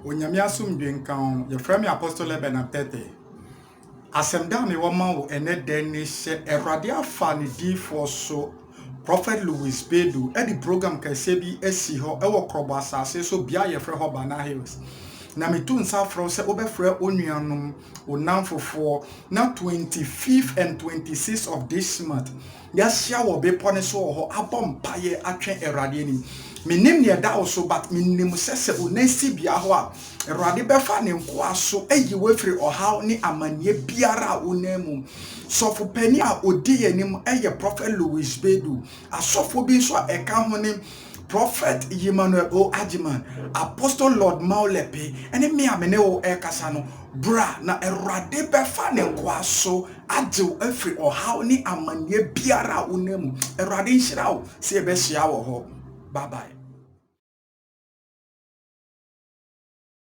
Onyame asomdwe nka ho yefrɛ me Apostle Benatete asɛm da me woma wo ene den ne hye Awurade afa ne difo so Prophet Louis Bedu edi program kɛse bi esi hɔ ɛwɔ Krobo asase so bia yefrɛ hɔ Bana Hills na me tu nsa frɔ sɛ obɛfrɛ onuanom onamfofo na 25th and 26th of this month yɛahyia wɔ bepɔ ne so wɔ hɔ abɔ mpaeɛ atwe Awurade anim menim ne da so but menim sɛ onasi bia hɔ a Awurade bɛfa ne nkoa so ayi wafiri ɔhaw ne amanie biara a onamu sɔfo pani a odi yanim ɛyɛ Prophet Louis Bedu asɔfo bi nso a ɛka ho ne Prophet Emmanuel O. Ajiman, Apostle Lord Maulepe, and me ameneo ekasano, bra na Awurade befa ne nkwa so agyew afiri ɔhaw ne amanye biara unemu. Awurade nhyira wo se behyia wo ho. Bye bye.